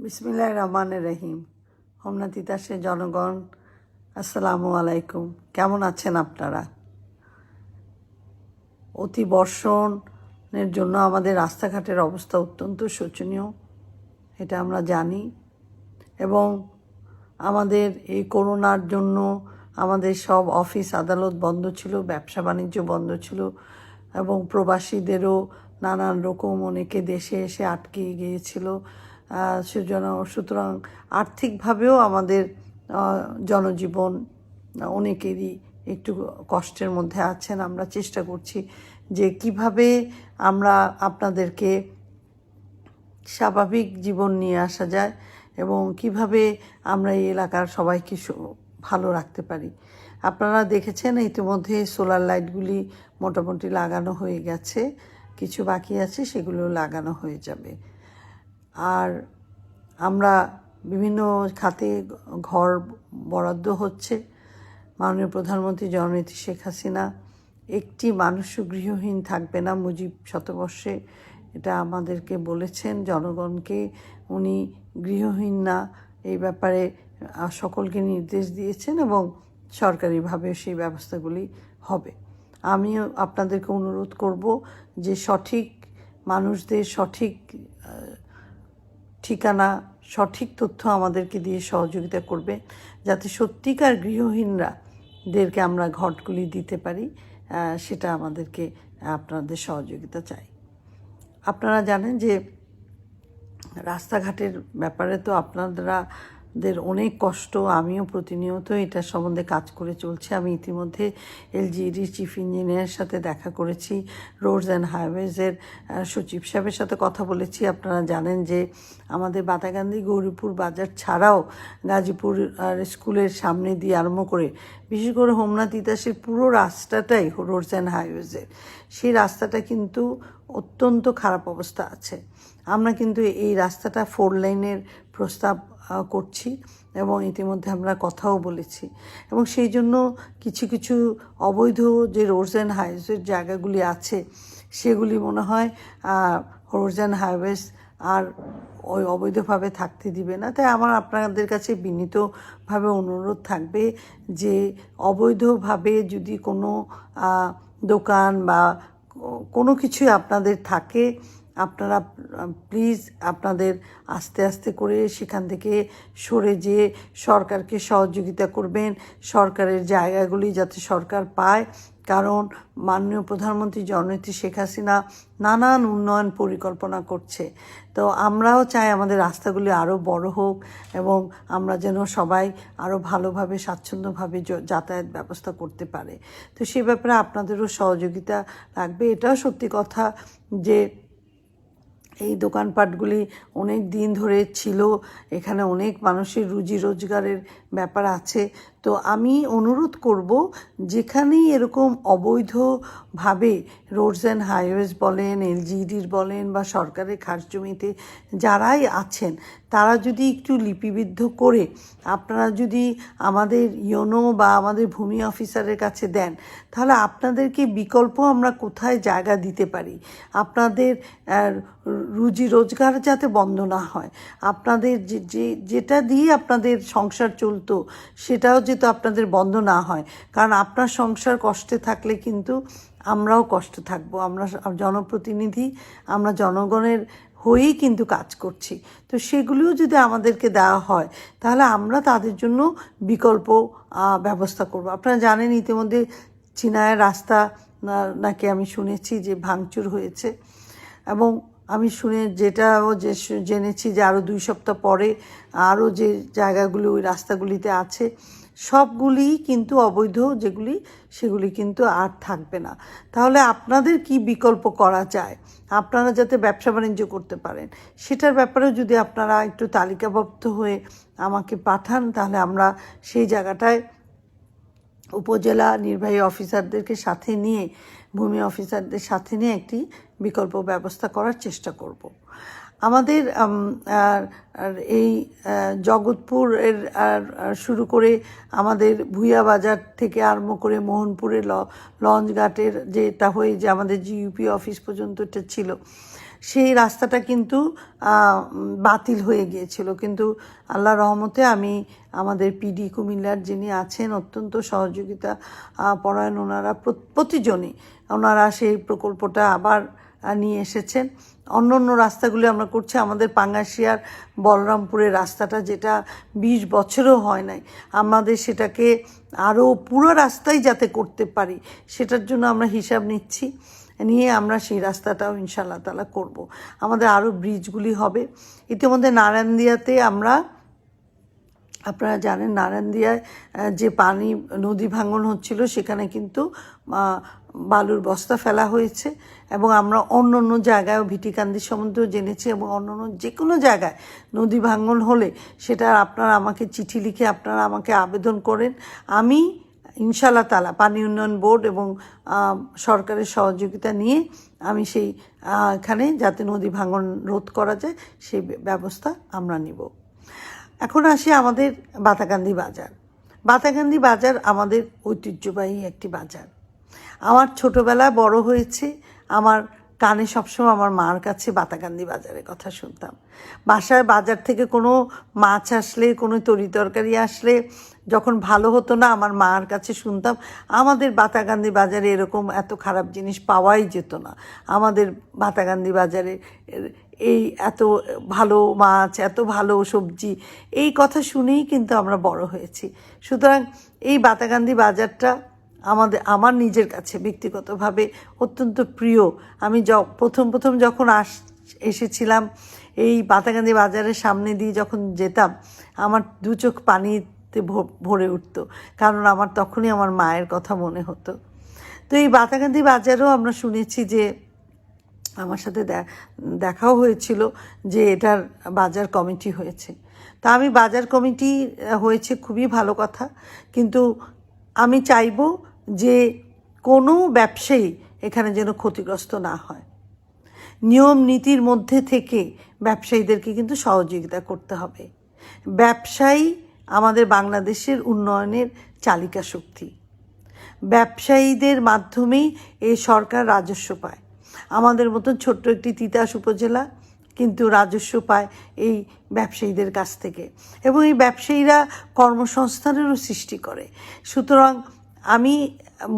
বিসমিল্লাহির রহমানির রহিম। হোমনা তিতাসের জনগণ, আসসালামু আলাইকুম। কেমন আছেন আপনারা? অতি বর্ষণের জন্য আমাদের রাস্তাঘাটের অবস্থা অত্যন্ত শোচনীয়, এটা আমরা জানি। এবং আমাদের এই করোনার জন্য আমাদের সব অফিস আদালত বন্ধ ছিল, ব্যবসা বাণিজ্য বন্ধ ছিল, এবং প্রবাসীদেরও নানান রকম অনেকে দেশে এসে আটকে গিয়েছিল। সুতরাং আর্থিকভাবেও আমাদের জনজীবন অনেকেরই একটু কষ্টের মধ্যে আছেন। আমরা চেষ্টা করছি যে কিভাবে আমরা আপনাদেরকে স্বাভাবিক জীবন নিয়ে আসা যায় এবং কিভাবে আমরা এই এলাকার সবাইকে ভালো রাখতে পারি। আপনারা দেখেছেন ইতিমধ্যে সোলার লাইটগুলি মোটামুটি লাগানো হয়ে গেছে, কিছু বাকি আছে, সেগুলো লাগানো হয়ে যাবে। আর আমরা বিভিন্ন খাতে ঘর বরাদ্দ হচ্ছে। মাননীয় প্রধানমন্ত্রী জননেত্রী শেখ হাসিনা একটি মানুষও গৃহহীন থাকবে না মুজিব শতবর্ষে, এটা আমাদেরকে বলেছেন জনগণকে। উনি গৃহহীন না, এই ব্যাপারে সকলকে নির্দেশ দিয়েছেন এবং সরকারিভাবে সেই ব্যবস্থাগুলি হবে। আমিও আপনাদেরকে অনুরোধ করব যে সঠিক মানুষদের সঠিক ঠিকানা, সঠিক তথ্য আমাদেরকে দিয়ে সহযোগিতা করবে, যাতে সত্যিকার গৃহহীনদেরকে আমরা ঘরগুলি দিতে পারি। সেটা আমাদেরকে আপনাদের সহযোগিতা চাই। আপনারা জানেন যে রাস্তাঘাটের ব্যাপারে তো আপনাদের অনেক কষ্ট, আমিও প্রতিনিয়ত এটা সম্বন্ধে কাজ করে চলছি। আমি ইতিমধ্যে এলজিইডির চিফ ইঞ্জিনিয়ারের সাথে দেখা করেছি, রোডস অ্যান্ড হাইওয়েজের সচিব সাহেবের সাথে কথা বলেছি। আপনারা জানেন যে আমাদের বাতাগান্ধী গৌরীপুর বাজার ছাড়াও গাজীপুর স্কুলের সামনে দিয়ে আরম্ভ করে বিশেষ করে হোমনা তিতাসের পুরো রাস্তাটাই রোডস অ্যান্ড হাইওয়েজের, সেই রাস্তাটা কিন্তু অত্যন্ত খারাপ অবস্থা আছে। আমরা কিন্তু এই রাস্তাটা 4 লাইনের প্রস্তাব করছি এবং ইতিমধ্যে আমরা কথাও বলেছি। এবং সেই জন্য কিছু কিছু অবৈধ যে রোডস অ্যান্ড হাইওয়েজের জায়গাগুলি আছে, সেগুলি মনে হয় রোডস অ্যান্ড হাইওয়েজ আর ওই অবৈধভাবে থাকতে দিবে না। তাই আমার আপনাদের কাছে বিনীতভাবে অনুরোধ থাকবে যে অবৈধভাবে যদি কোনো দোকান বা কোনো কিছুই আপনাদের থাকে, আপনারা প্লিজ আপনাদের আস্তে আস্তে করে সেখান থেকে সরে যেয়ে সরকারকে সহযোগিতা করবেন, সরকারের জায়গাগুলি যাতে সরকার পায়। কারণ মাননীয় প্রধানমন্ত্রী জননেত্রী শেখ হাসিনা নানান উন্নয়ন পরিকল্পনা করছে। তো আমরাও চাই আমাদের রাস্তাগুলি আরও বড় হোক এবং আমরা যেন সবাই আরও ভালোভাবে স্বাচ্ছন্দ্যভাবে যাতায়াত ব্যবস্থা করতে পারে। তো সে ব্যাপারে আপনাদেরও সহযোগিতা লাগবে। এটাও সত্যি কথা যে এই দোকানপাটগুলি অনেক দিন ধরে ছিল, এখানে অনেক মানুষের রুজি রোজগারের ব্যাপার আছে। তো আমি অনুরোধ করব, যেখানেই এরকম অবৈধভাবে রোডস অ্যান্ড হাইওয়েজ বলেন, এলজিইডির বলেন বা সরকারের খাস জমিতে যারাই আছেন, তারা যদি একটু লিপিবদ্ধ করে আপনারা যদি আমাদের ইওনো বা আমাদের ভূমি অফিসারের কাছে দেন, তাহলে আপনাদেরকে বিকল্প আমরা কোথায় জায়গা দিতে পারি, আপনাদের রুজি রোজগার যাতে বন্ধ না হয়, আপনাদের যেটা দিয়ে আপনাদের সংসার চলতো সেটাও যেহেতু আপনাদের বন্ধ না হয়। কারণ আপনার সংসার কষ্টে থাকলে কিন্তু আমরাও কষ্টে থাকবো। আমরা জনপ্রতিনিধি, আমরা জনগণের হয়েই কিন্তু কাজ করছি। তো সেগুলিও যদি আমাদেরকে দেওয়া হয়, তাহলে আমরা তাদের জন্য বিকল্প ব্যবস্থা করব। আপনারা জানেন ইতিমধ্যে চিনায়ের রাস্তা নাকি আমি শুনেছি যে ভাঙচুর হয়েছে, এবং আমি জেনেছি যে আরও 2 সপ্তাহ পরে আরও যে জায়গাগুলো ওই রাস্তাগুলিতে আছে সবগুলি কিন্তু অবৈধ, যেগুলি সেগুলি কিন্তু আর থাকবে না। তাহলে আপনাদের কি বিকল্প করা যায়, আপনারা যাতে ব্যবসা বাণিজ্য করতে পারেন, সেটার ব্যাপারেও যদি আপনারা একটু তালিকাবদ্ধ হয়ে আমাকে পাঠান, তাহলে আমরা সেই জায়গাটায় উপজেলা নির্বাহী অফিসারদেরকে সাথে নিয়ে, ভূমি অফিসারদের সাথে নিয়ে একটি বিকল্প ব্যবস্থা করার চেষ্টা করব। আমাদের এই জগৎপুরের শুরু করে আমাদের ভুইয়া বাজার থেকে আরম্ভ করে মোহনপুরের লঞ্চঘাটের যেটা হয়ে যে আমাদের জিইউপি অফিস পর্যন্ত এটা ছিল, সেই রাস্তাটা কিন্তু বাতিল হয়ে গিয়েছিল, কিন্তু আল্লাহ রহমতে আমি আমাদের পিডি কুমিল্লার যিনি আছেন অত্যন্ত সহযোগিতা পরায়ণ, ওনারা প্রতিজনই ওনারা সেই প্রকল্পটা আবার নিয়ে এসেছেন। অন্য অন্য রাস্তাগুলি আমরা করছি, আমাদের পাঙ্গাশিয়ার বলরামপুরের রাস্তাটা যেটা 20 বছরও হয় নাই, আমাদের সেটাকে আরও পুরো রাস্তাই যাতে করতে পারি সেটার জন্য আমরা হিসাব নিচ্ছি, নিয়ে আমরা সেই রাস্তাটাও ইনশাআল্লাহ তাআলা করব। আমাদের আরও ব্রিজগুলি হবে। ইতিমধ্যে নারায়ণদিয়াতে আমরা, আপনারা জানেন নারায়ণদিয়ায় যে পানি নদী ভাঙন হচ্ছিল সেখানে কিন্তু বালুর বস্তা ফেলা হয়েছে, এবং আমরা অন্য অন্য জায়গায়ও ভিটিকান্দি সম্বন্ধেও জেনেছি, এবং অন্য অন্য যে কোনো জায়গায় নদী ভাঙন হলে সেটা আপনারা আমাকে চিঠি লিখে আপনারা আমাকে আবেদন করেন। আমি ইনশাআল্লাহ তাআলা পানি উন্নয়ন বোর্ড এবং সরকারের সহযোগিতা নিয়ে আমি সেই এখানে যাতে নদী ভাঙন রোধ করা যায় সেই ব্যবস্থা আমরা নিব। এখন আসি আমাদের বাতাকান্দি বাজার। বাতাকান্দি বাজার আমাদের ঐতিহ্যবাহী একটি বাজার। আমার ছোটোবেলায় বড় হয়েছে, আমার কানে সবসময় আমার মার কাছে বাতাকান্দি বাজারের কথা শুনতাম। বাসায় বাজার থেকে কোনো মাছ আসলে, কোনো তরিতরকারি আসলে যখন ভালো হতো না, আমার মার কাছে শুনতাম আমাদের বাতাকান্দি বাজারে এরকম এত খারাপ জিনিস পাওয়াই যেত না, আমাদের বাতাকান্দি বাজারে এই এত ভালো মাছ, এত ভালো সবজি, এই কথা শুনেই কিন্তু আমরা বড় হয়েছি। সুতরাং এই বাতাকান্দি বাজারটা আমার নিজের কাছে ব্যক্তিগতভাবে অত্যন্ত প্রিয়। আমি প্রথম যখন এসেছিলাম এই বাতাকান্দি বাজারের সামনে দিয়ে যখন যেতাম, আমার দু চোখ পানিতে ভরে উঠত, কারণ আমার তখনই আমার মায়ের কথা মনে হতো। তো এই বাতাকান্দি বাজারেও আমরা শুনেছি যে, আমার সাথে দেখাও হয়েছিল যে এটার বাজার কমিটি হয়েছে। তা আমি বাজার কমিটি হয়েছে খুবই ভালো কথা, কিন্তু আমি চাইব যে কোনো ব্যবসায়ী এখানে যেন ক্ষতিগ্রস্ত না হয়। নিয়ম নীতির মধ্যে থেকে ব্যবসায়ীদেরকে কিন্তু সহযোগিতা করতে হবে। ব্যবসায়ী আমাদের বাংলাদেশের উন্নয়নের চালিকা শক্তি। ব্যবসায়ীদের মাধ্যমেই এই সরকার রাজস্ব পায়। আমাদের মতন ছোট্ট একটি তিতাস উপজেলা কিন্তু রাজস্ব পায় এই ব্যবসায়ীদের কাছ থেকে, এবং এই ব্যবসায়ীরা কর্মসংস্থানেরও সৃষ্টি করে। সুতরাং আমি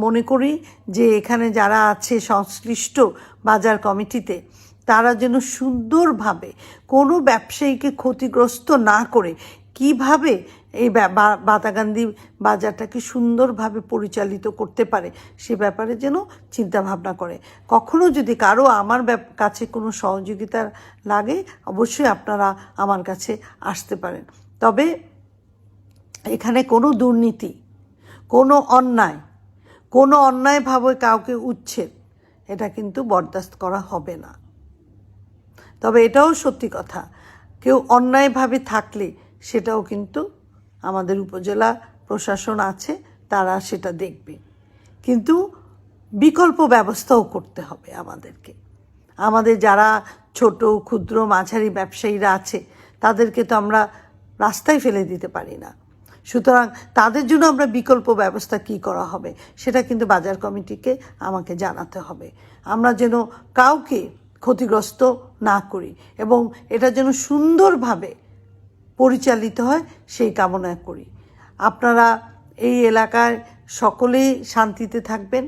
মনে করি যে এখানে যারা আছে সংশ্লিষ্ট বাজার কমিটিতে, তারা যেন সুন্দরভাবে কোনো ব্যবসায়ীকে ক্ষতিগ্রস্ত না করে কিভাবে এই বাতাকান্দি বাজারটাকে সুন্দরভাবে পরিচালিত করতে পারে সে ব্যাপারে যেন চিন্তা ভাবনা করে। কখনো যদি কারো আমার কাছে কোনো সহযোগিতা লাগে, অবশ্যই আপনারা আমার কাছে আসতে পারেন। তবে এখানে কোনো দুর্নীতি, কোনো অন্যায়ভাবে কাউকে উচ্ছেদ, এটা কিন্তু বরদাস্ত করা হবে না। তবে এটাও সত্যি কথা, কেউ অন্যায়ভাবে থাকলে সেটাও কিন্তু আমাদের উপজেলা প্রশাসন আছে, তারা সেটা দেখবে, কিন্তু বিকল্প ব্যবস্থাও করতে হবে আমাদেরকে। আমাদের যারা ছোট ক্ষুদ্র মাঝারি ব্যবসায়ীরা আছে তাদেরকে তো আমরা রাস্তায় ফেলে দিতে পারি না। সুতরাং তাদের জন্য আমরা বিকল্প ব্যবস্থা কি করা হবে সেটা কিন্তু বাজার কমিটিকে আমাকে জানাতে হবে। আমরা যেন কাউকে ক্ষতিগ্রস্ত না করি এবং এটা যেন সুন্দরভাবে পরিচালিত হয় সেই কামনা করি। আপনারা এই এলাকায় সকলেই শান্তিতে থাকবেন।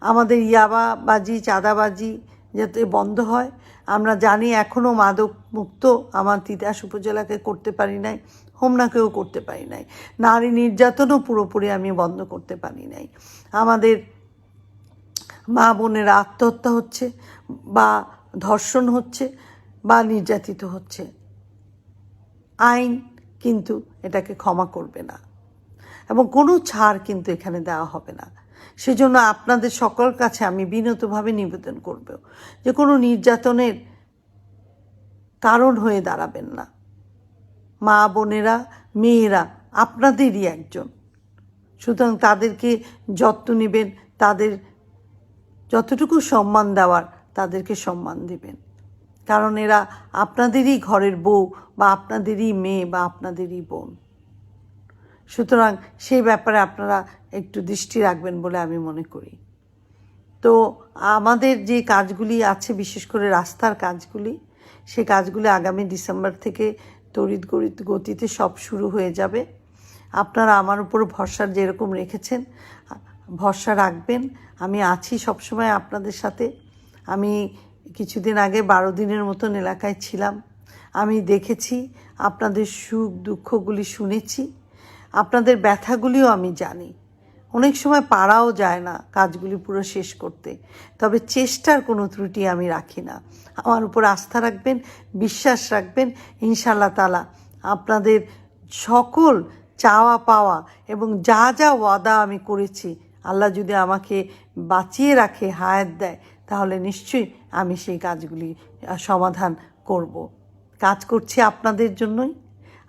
আমাদের ইয়াবাবাজি, চাঁদাবাজি যাতে বন্ধ হয়। আমরা জানি এখনও মাদক মুক্ত আমার তিতাস উপজেলাকে করতে পারি নাই, হোমনাকেও করতে পারি নাই, নারী নির্যাতনও পুরোপুরি আমি বন্ধ করতে পারি নাই। আমাদের মা বোনেরা আত্মহত্যা হচ্ছে বা ধর্ষণ হচ্ছে বা নির্যাতিত হচ্ছে, আইন কিন্তু এটাকে ক্ষমা করবে না এবং কোনো ছাড় কিন্তু এখানে দেওয়া হবে না। সেজন্য আপনাদের সকল কাছে আমি বিনীতভাবে নিবেদন করব যে কোনো নির্যাতনের কারণ হয়ে দাঁড়াবেন না। মা বোনেরা, মেয়েরা আপনাদেরই একজন, সুতরাং তাদেরকে যত্ন নেবেন, তাদের যতটুকু সম্মান দেওয়ার তাদেরকে সম্মান দিবেন, কারণ এরা আপনাদেরই ঘরের বউ বা আপনাদেরই মেয়ে বা আপনাদেরই বোন। সুতরাং সেই ব্যাপারে আপনারা একটু দৃষ্টি রাখবেন বলে আমি মনে করি। তো আমাদের যে কাজগুলি আছে, বিশেষ করে রাস্তার কাজগুলি, সেই কাজগুলি আগামী ডিসেম্বর থেকে তড়িৎ গতিতে সব শুরু হয়ে যাবে। আপনারা আমার উপর ভরসা যেরকম রেখেছেন ভরসা রাখবেন। আমি আছি সবসময় আপনাদের সাথে। আমি কিছুদিন আগে 12 দিনের মতন এলাকায় ছিলাম। আমি দেখেছি আপনাদের সুখ দুঃখগুলি, শুনেছি আপনাদের ব্যথাগুলিও আমি জানি। অনেক সময় পারাও যায় না কাজগুলি পুরো শেষ করতে, তবে চেষ্টার কোনো ত্রুটি আমি রাখি না। আমার উপর আস্থা রাখবেন, বিশ্বাস রাখবেন, ইনশাআল্লাহ তাআলা আপনাদের সকল চাওয়া পাওয়া এবং যা যা ওয়াদা আমি করেছি, আল্লাহ যদি আমাকে বাঁচিয়ে রাখে, হায়াত দেয়, তাহলে নিশ্চয়ই আমি সেই কাজগুলি সমাধান করব। কাজ করছি আপনাদের জন্যই।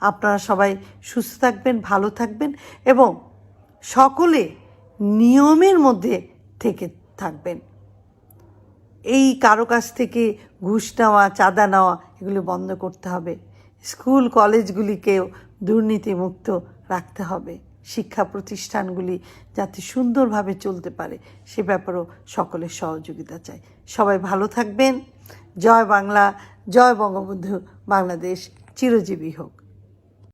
আপনারা সবাই সুস্থ থাকবেন, ভালো থাকবেন এবং সকলে নিয়মের মধ্যে থেকে থাকবেন। এই কারো কাছ থেকে ঘুষ নেওয়া, চাঁদা নেওয়া, এগুলো বন্ধ করতে হবে। স্কুল কলেজগুলিকেও দুর্নীতিমুক্ত রাখতে হবে। শিক্ষা প্রতিষ্ঠানগুলি যাতে সুন্দরভাবে চলতে পারে সে ব্যাপারেও সকলের সহযোগিতা চাই। সবাই ভালো থাকবেন। জয় বাংলা, জয় বঙ্গবন্ধু, বাংলাদেশ চিরজীবী হোক।